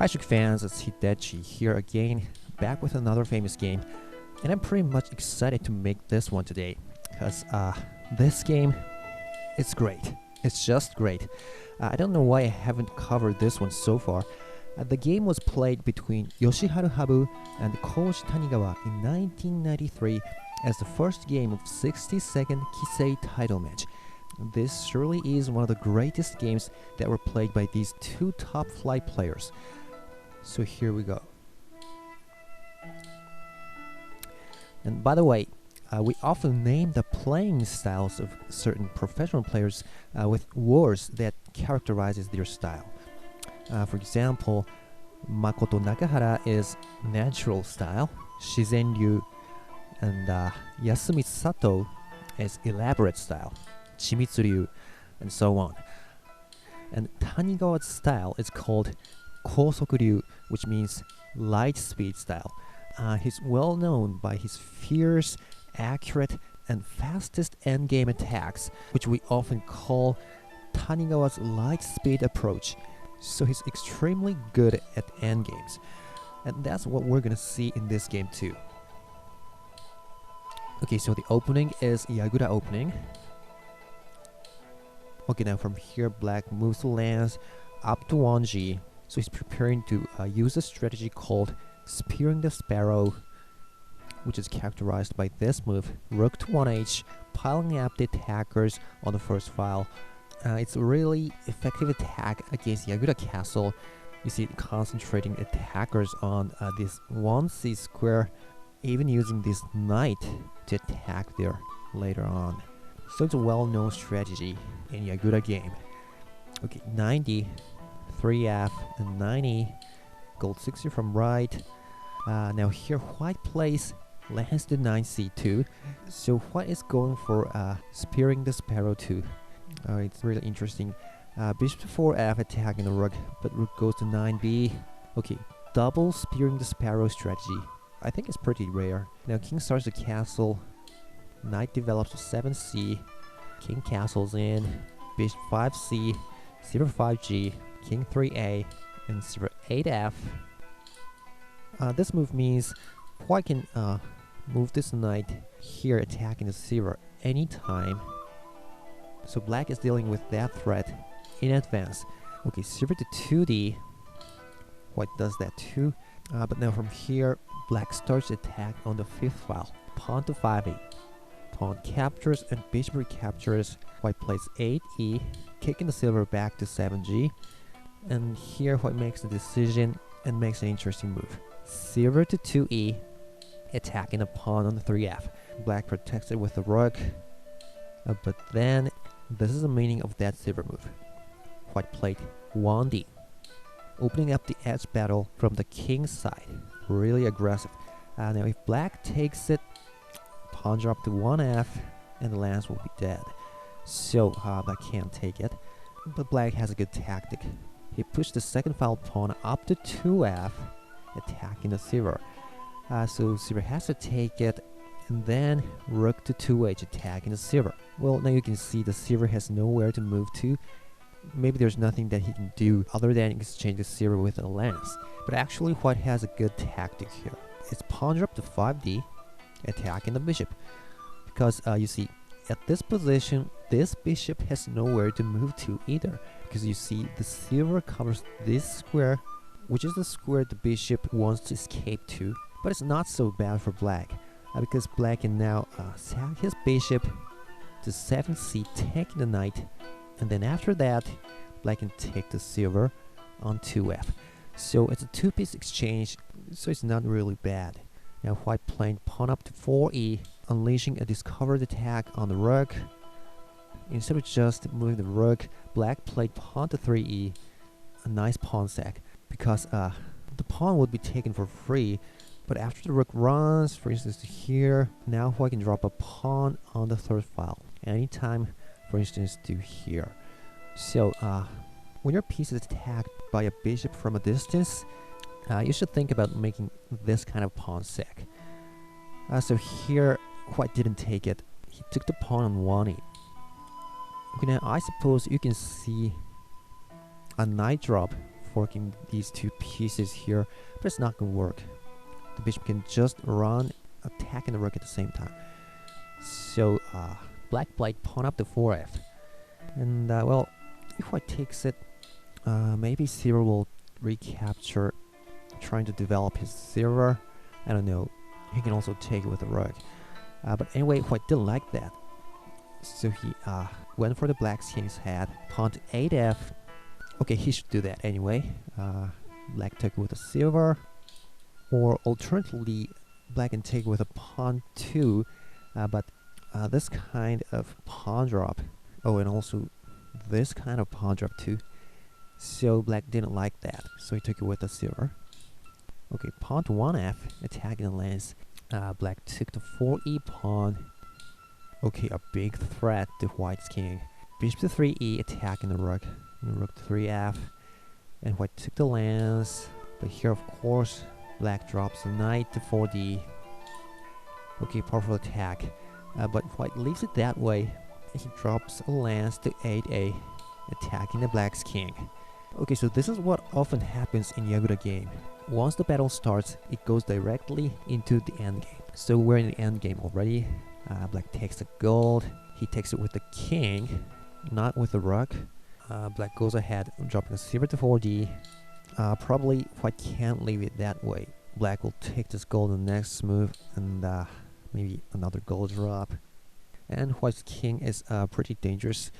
Hi Shogi fans, it's Hidechi here again, back with another famous game, and I'm pretty much excited to make this one today, because this game, it's great. It's just great. I don't know why I haven't covered this one so far. The game was played between Yoshiharu HABU and Koji Tanigawa in 1993 as the first game of 60-second Kisei title match. This surely is one of the greatest games that were played by these two top flight players. So here we go. And by the way, we often name the playing styles of certain professional players with words that characterizes their style. For example, Makoto Nakahara is natural style, Shizenryu, and Yasumi Sato is elaborate style, Chimitsuryu, and so on. And Tanigawa's style is called Kosokuryu, which means light speed style. He's well known by his fierce, accurate, and fastest endgame attacks, which we often call Tanigawa's light speed approach. So he's extremely good at endgames, and that's what we're gonna see in this game too. Okay, so the opening is Yagura opening. Okay, now from here, black moves the lands up to 1G. So he's preparing to use a strategy called Spearing the Sparrow, which is characterized by this move, Rook to 1H, piling up the attackers on the first file. It's a really effective attack against Yagura Castle. You see it concentrating attackers on this 1C square, even using this knight to attack there later on. So it's a well-known strategy in Yagura game. Okay, 90, 3F, and 90, gold 60 from right. Now here white plays lands to 9C2, so white is going for Spearing the Sparrow 2. It's really interesting. Bishop to 4F attacking the rook, but rook goes to 9B. Okay, double Spearing the Sparrow strategy. I think it's pretty rare. Now king starts the castle, knight develops to 7C, king castles in, bishop 5C, c 5G, king 3A, and c 8F. This move means white can move this knight here, attacking the silver anytime. So black is dealing with that threat in advance. Okay, silver to 2D. White does that too. But now from here, black starts attack on the 5th file. Pawn to 5E. Pawn captures and bishop recaptures. White plays 8E, kicking the silver back to 7G. And here white makes a decision and makes an interesting move. Silver to 2E, attacking the pawn on the 3F. Black protects it with the rook. But then, this is the meaning of that silver move. White played 1D, opening up the edge battle from the king's side. Really aggressive. Now if black takes it, pawn drop to 1F, and the lands will be dead. So black can't take it. But black has a good tactic. He pushed the second file pawn up to 2F, attacking the silver. So silver has to take it, and then rook to 2H, attacking the silver. Well, now you can see the silver has nowhere to move to. Maybe there's nothing that he can do other than exchange the silver with a lance. But actually white has a good tactic here. It's pawn drop to 5D, attacking the bishop. Because you see, at this position, this bishop has nowhere to move to either. Because you see, the silver covers this square, which is the square the bishop wants to escape to. But it's not so bad for black, because black can now sack his bishop to 7C, taking the knight, and then after that, black can take the silver on 2F. So it's a two-piece exchange, so it's not really bad. Now white playing pawn up to 4E, unleashing a discovered attack on the rook. Instead of just moving the rook, black played pawn to 3E, a nice pawn sack, because the pawn would be taken for free. But after the rook runs, for instance to here, now white can drop a pawn on the 3rd file. Anytime, for instance to here. So when your piece is attacked by a bishop from a distance, you should think about making this kind of pawn sack. So here, white didn't take it. He took the pawn on 1E. Okay, now I suppose you can see a knight drop forking these two pieces here, but it's not gonna work. The bishop can just run, attacking the rook at the same time. So black played pawn up to 4f, and well, if white takes it, maybe Silver will recapture, trying to develop his silver. I don't know. He can also take it with the rook. But anyway, white didn't like that, so he went for the black king's head, pawn to 8f. Okay, he should do that anyway. Black took it with a silver, or alternatively, black can take it with a pawn 2, but this kind of pawn drop, oh, and also this kind of pawn drop too. So black didn't like that, so he took it with a silver. Okay, pawn to 1f, attacking the lands. Black took the 4e pawn. Okay, a big threat to white's king. Bishop to 3e, attacking the rook. And rook to 3f, and white took the lands. But here, of course, black drops the knight to 4d. Okay, powerful attack. But white leaves it that way. He drops a lance to 8a, attacking the black's king. Okay, so this is what often happens in Yakuza game. Once the battle starts, it goes directly into the endgame. So we're in the endgame already. Black takes the gold. He takes it with the king, not with the rook. Black goes ahead, dropping the silver to 4d. Probably white can't leave it that way. Black will take this gold in the next move, and maybe another gold drop. And white's king is pretty dangerous.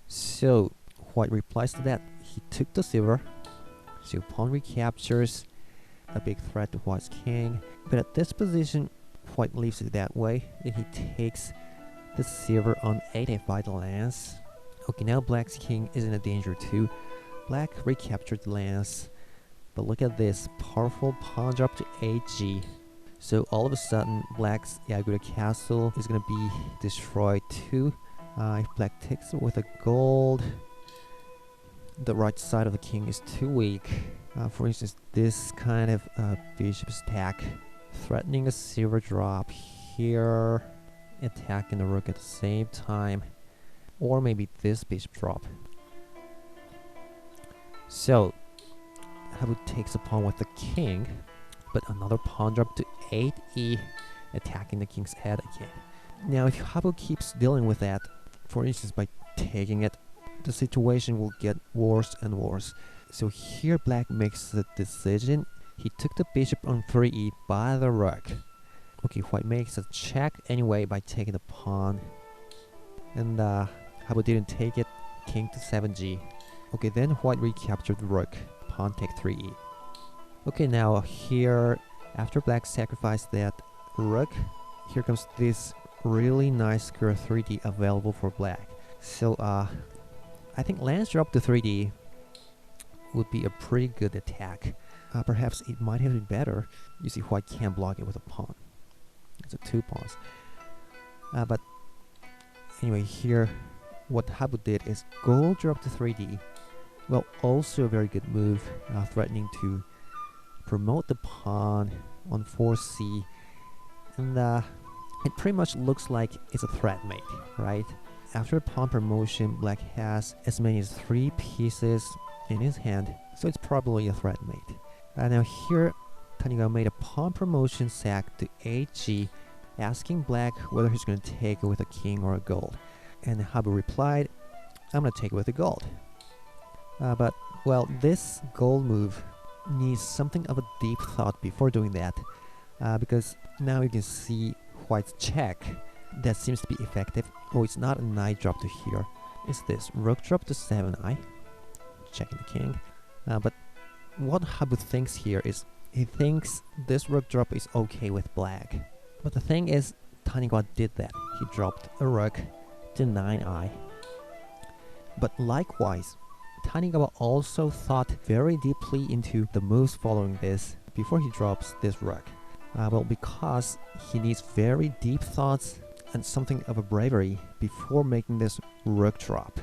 So white replies to that. He took the silver. So pawn recaptures, a big threat to white's king. But at this position, white leaves it that way, and he takes the silver on 8f by the lance. Okay, now black's king is in a danger too. Black recaptured the lance, but look at this powerful pawn drop to 8g. So all of a sudden, black's Yakuza castle is gonna be destroyed too. If black takes it with a gold, the right side of the king is too weak. For instance, this kind of bishop stack, threatening a silver drop here, attacking the rook at the same time, or maybe this bishop drop. So HABU takes a pawn with the king, but another pawn drop to 8e, attacking the king's head again. Now if HABU keeps dealing with that, for instance by taking it, the situation will get worse and worse. So here black makes the decision. He took the bishop on 3e by the rook. Okay, white makes a check anyway by taking the pawn. And HABU didn't take it, king to 7g. Okay, then white recaptured the rook, pawn take 3e. Okay, now here, after black sacrificed that rook, here comes this really nice square 3d available for black. So I think lance drop to 3d would be a pretty good attack. Perhaps it might have been better. You see, white can't block it with a pawn. It's a 2 pawns. But anyway, here what HABU did is gold drop to 3d. Well, also a very good move, threatening to promote the pawn on 4c. And it pretty much looks like it's a threat mate, right? After pawn promotion, black has as many as 3 pieces in his hand, so it's probably a threat mate. Now here, TANIGAWA made a pawn promotion sack to 8g, asking black whether he's going to take it with a king or a gold. And HABU replied, I'm going to take it with a gold. But, well, this gold move needs something of a deep thought before doing that, because now you can see white's check. That seems to be effective. Oh, it's not a knight drop to here. It's this rook drop to 7i, checking the king. But what HABU thinks here is he thinks this rook drop is okay with black. But the thing is, TANIGAWA did that. He dropped a rook to 9i. But likewise, TANIGAWA also thought very deeply into the moves following this before he drops this rook. Well, because he needs very deep thoughts and something of a bravery before making this rook drop.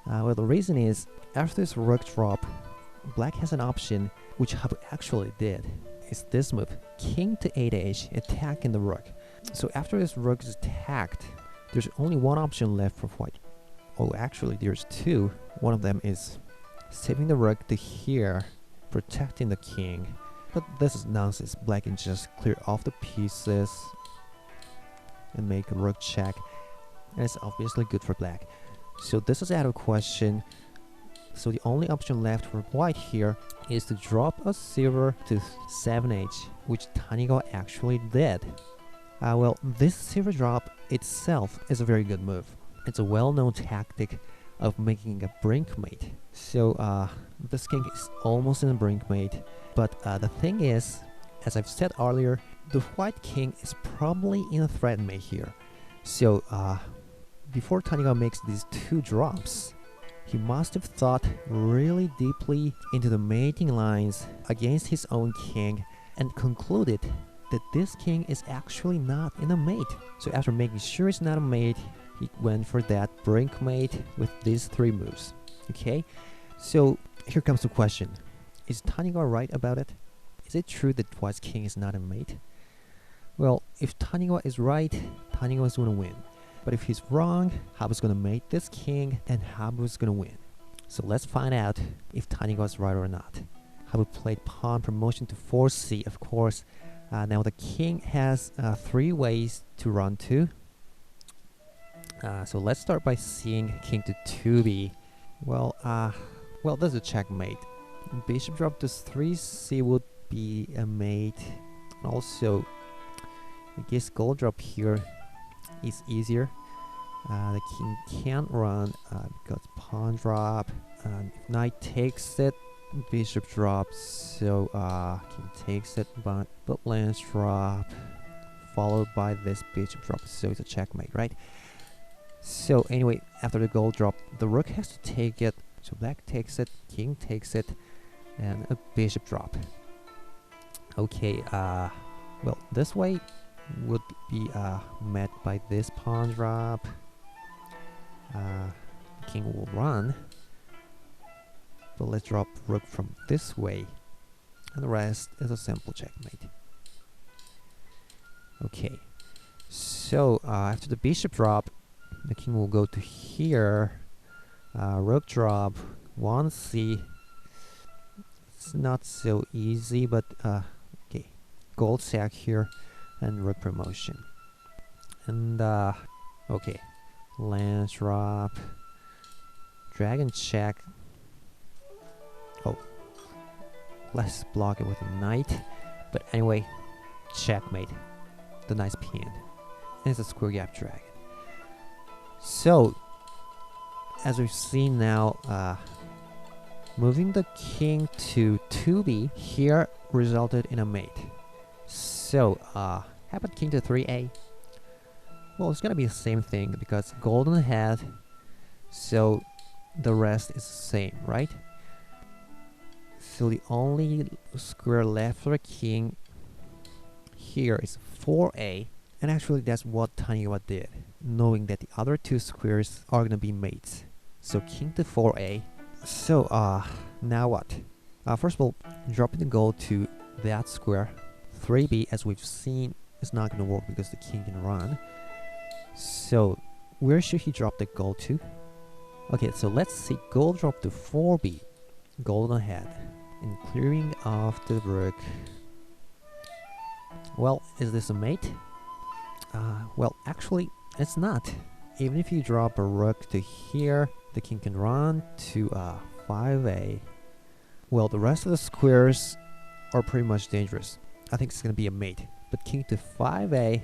Well, the reason is, after this rook drop, black has an option, which HABU actually did. It's this move, king to 8h, attacking the rook. So after this rook is attacked, there's only one option left for white. Oh, actually there's 2. One of them is saving the rook to here, protecting the king. But this is nonsense. Black can just clear off the pieces and make a rook check. And it's obviously good for black. So this is out of question. So the only option left for white here is to drop a silver to 7h, which Tanigawa actually did. Well, this silver drop itself is a very good move. It's a well-known tactic of making a brinkmate. So this king is almost in a brinkmate. But the thing is, as I've said earlier, the white king is probably in a threat mate here. So before Tanigawa makes these two drops, he must have thought really deeply into the mating lines against his own king and concluded that this king is actually not in a mate. So after making sure it's not a mate, he went for that brink mate with these three moves. Okay, so here comes the question. Is Tanigawa right about it? Is it true that white's king is not a mate? Well, if Tanigawa is right, Tanigawa is going to win. But if he's wrong, HABU is going to mate this king and HABU is going to win. So let's find out if Tanigawa is right or not. HABU played pawn promotion to 4c, of course. Now the king has 3 ways to run to. So let's start by seeing king to 2b. Well, this is a checkmate. Bishop drop to 3c would be a mate. And also, I guess gold drop here is easier. The king can't run because pawn drop. And if knight takes it, bishop drops. So king takes it, but lance drop, followed by this bishop drop. So it's a checkmate, right? So anyway, after the gold drop, the rook has to take it. So black takes it, king takes it, and a bishop drop. Okay, well, this way would be met by this pawn drop. King will run, but let's drop rook from this way, and the rest is a simple checkmate. Okay, so after the bishop drop, the king will go to here. Rook drop 1c. It's not so easy, but okay, gold sack here and rook promotion. And okay, lance drop, dragon check. Oh, let's block it with a knight. But anyway, checkmate. The knight's pinned. And it's a square gap dragon. So, as we've seen now, moving the king to 2b here resulted in a mate. So, how about king to 3a? Well, it's gonna be the same thing because golden ahead, so the rest is the same, right? So the only square left for the king here is 4a, and actually that's what Tanigawa did, knowing that the other two squares are gonna be mates. So king to 4a. So now what? First of all, dropping the gold to that square. 3b, as we've seen, is not gonna work because the king can run. So where should he drop the gold to? Okay, so let's see, gold drop to 4b, gold ahead, and clearing off the rook. Well, is this a mate? Well, actually, it's not. Even if you drop a rook to here, the king can run to 5a. Well, the rest of the squares are pretty much dangerous. I think it's gonna be a mate. But king to 5a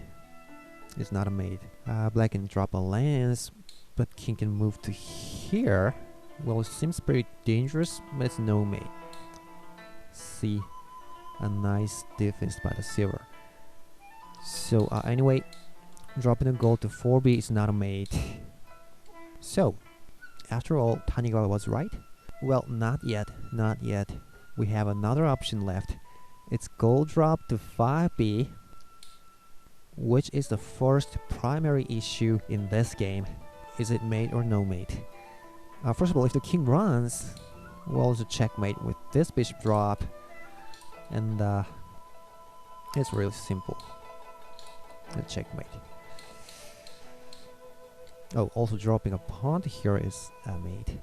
is not a mate. Black can drop a lance, but king can move to here. Well, it seems pretty dangerous, but it's no mate. See, a nice defense by the silver. So anyway, dropping the gold to 4b is not a mate. So, after all, Tanigawa was right? Well, not yet, not yet. We have another option left. It's gold drop to 5b, which is the first primary issue in this game. Is it mate or no mate? First of all, if the king runs, well, it's a checkmate with this bishop drop, and it's really simple. A checkmate. Oh, also dropping a pawn here is a mate.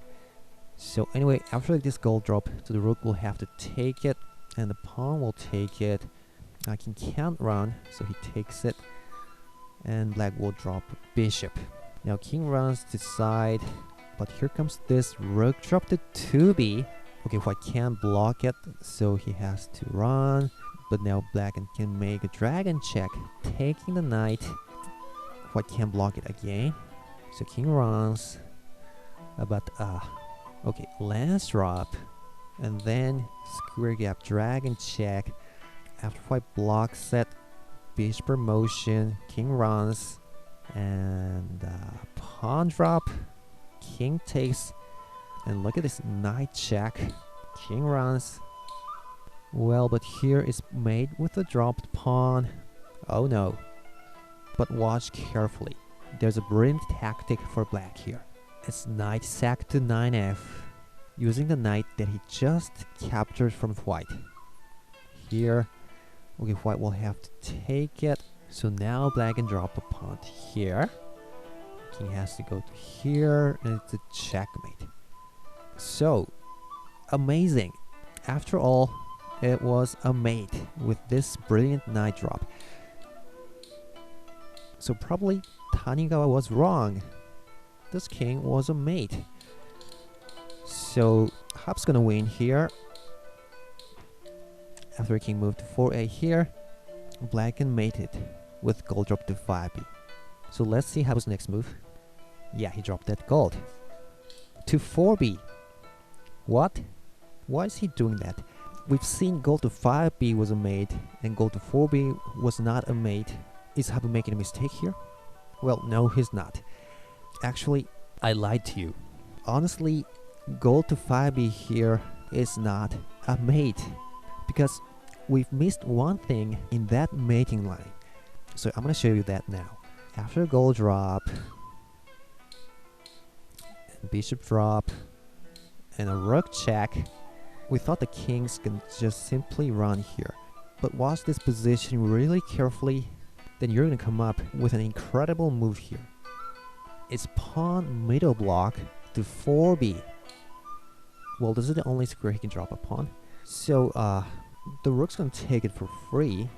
So anyway, after this gold drop, so the rook will have to take it, and the pawn will take it. King can't run, so he takes it, and black will drop bishop. Now king runs to side, but here comes this rook drop to 2b. Okay, white can't block it, so he has to run. But now black can make a dragon check, taking the knight. White can't block it again, so king runs. But okay, lance drop, and then square gap dragon check. After white blocks it, bishop motion, king runs, and pawn drop, king takes, and look at this knight check, king runs. Well, but here is made with a dropped pawn. Oh no. But watch carefully. There's a brilliant tactic for black here. It's knight sack to 9f, using the knight that he just captured from white. Here, okay, white will have to take it. So now black can drop a pawn here. King has to go to here, and it's a checkmate. So, amazing. After all, it was a mate with this brilliant knight drop. So probably Tanigawa was wrong. This king was a mate. So HABU's gonna win here. After king moved to 4a here, black can mate it with gold drop to 5b. So let's see HABU's next move. Yeah, he dropped that gold to 4b. What? Why is he doing that? We've seen gold to 5b was a mate, and gold to 4b was not a mate. Is HABU making a mistake here? Well, no, he's not. Actually, I lied to you. Honestly, gold to 5b here is not a mate, because we've missed one thing in that mating line. So I'm gonna show you that now. After gold drop, and bishop drop, and a rook check, we thought the kings can just simply run here. But watch this position really carefully, then you're gonna come up with an incredible move here. It's pawn middle block to 4b. Well, this is the only square he can drop a pawn. So the rook's gonna take it for free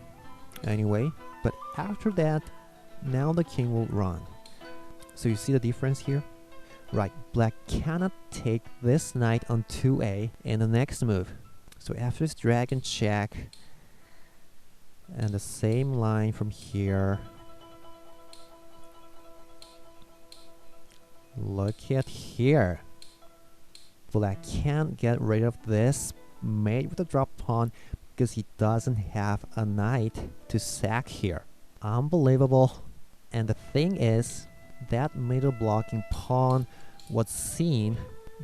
anyway. But after that, now the king will run. So you see the difference here? Right, black cannot take this knight on 2a in the next move. So after this dragon check, and the same line from here. Look at here. Black can't get rid of this mate with a drop pawn because he doesn't have a knight to sack here. Unbelievable. And the thing is, that middle blocking pawn was seen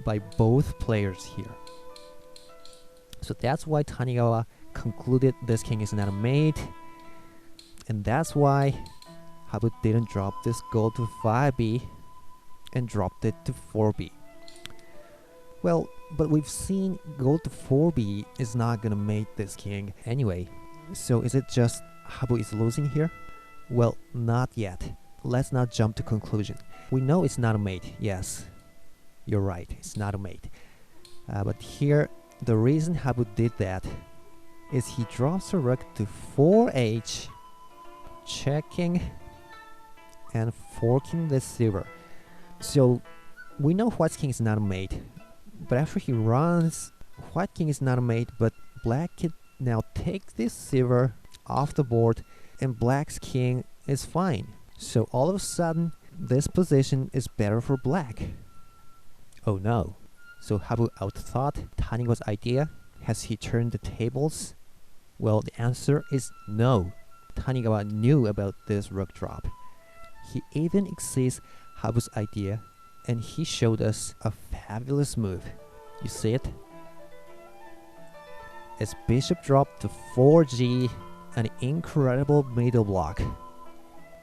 by both players here. So that's why Tanigawa concluded this king is not a mate, and that's why HABU didn't drop this gold to 5b and dropped it to 4b. Well, but we've seen gold to 4b is not gonna mate this king anyway. So is it just HABU is losing here? Well, not yet. Let's not jump to conclusion. We know it's not a mate, yes. You're right, it's not a mate. But here, the reason HABU did that is he drops a rook to 4h, checking and forking the silver. So we know white king is not a mate, but after he runs, white king is not a mate, but black can now take this silver off the board, and black's king is fine. So all of a sudden, this position is better for black. Oh no. So HABU outthought Tanigawa's idea? Has he turned the tables? Well, the answer is no. Tanigawa knew about this rook drop. He even exceeds HABU's idea, and he showed us a fabulous move. You see it? It's bishop drop to 4g, an incredible middle block.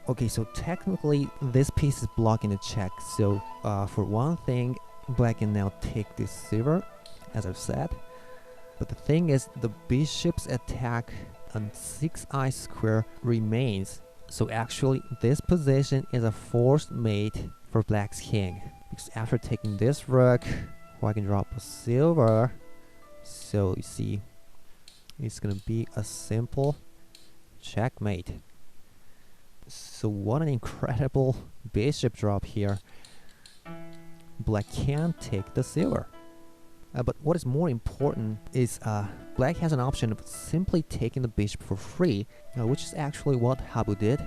Okay, so technically this piece is blocking the check, so for one thing, black can now take this silver, as I've said. But the thing is, the bishop's attack on 6i square remains. So actually, this position is a forced mate for black's king. Because after taking this rook, before I can drop a silver. So you see, it's gonna be a simple checkmate. So what an incredible bishop drop here. Black can't take the silver. But what is more important is Black has an option of simply taking the bishop for free, which is actually what HABU did.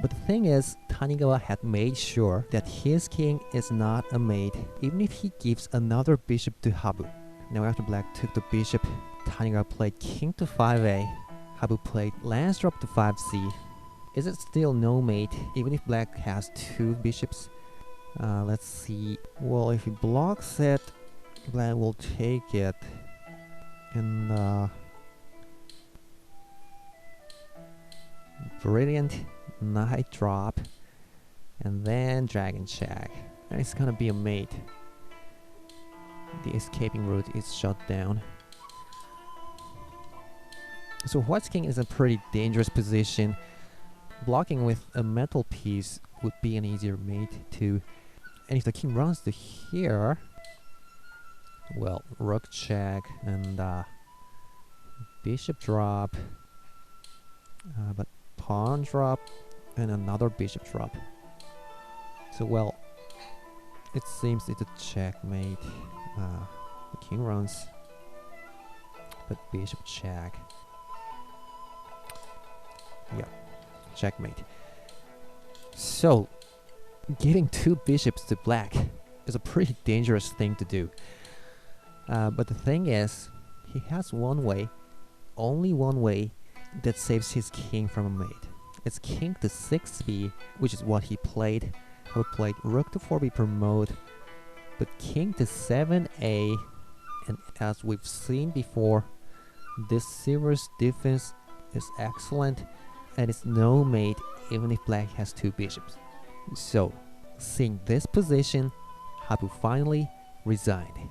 But the thing is, Tanigawa had made sure that his king is not a mate, even if he gives another bishop to HABU. Now after Black took the bishop, Tanigawa played king to 5a, HABU played lance drop to 5c. Is it still no mate, even if Black has 2 bishops? Let's see. Well, if he blocks it, Black will take it. And brilliant knight drop. And then dragon check. And it's gonna be a mate. The escaping route is shut down. So White's king is a pretty dangerous position. Blocking with a metal piece would be an easier mate too. And if the king runs to here, well, rook check and bishop drop, but pawn drop and another bishop drop. So well, it seems it's a checkmate. The king runs, but bishop check. Yeah, checkmate. So giving 2 bishops to Black is a pretty dangerous thing to do. But the thing is, he has one way, only one way, that saves his king from a mate. It's king to 6b, which is what he played. He played rook to 4b promote, but king to 7a, and as we've seen before, this silver's defense is excellent, and it's no mate even if Black has 2 bishops. So, seeing this position, HABU finally resigned.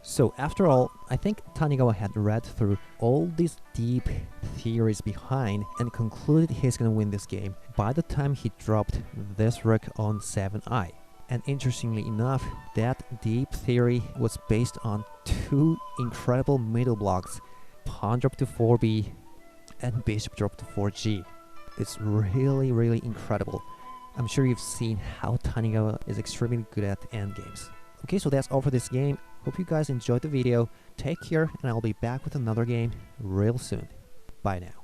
So after all, I think Tanigawa had read through all these deep theories behind and concluded he's gonna win this game by the time he dropped this rook on 7i. And interestingly enough, that deep theory was based on 2 incredible middle blocks, pawn drop to 4b and bishop drop to 4g. It's really, really incredible. I'm sure you've seen how Tanigawa is extremely good at endgames. Okay, so that's all for this game. Hope you guys enjoyed the video. Take care, and I'll be back with another game real soon. Bye now.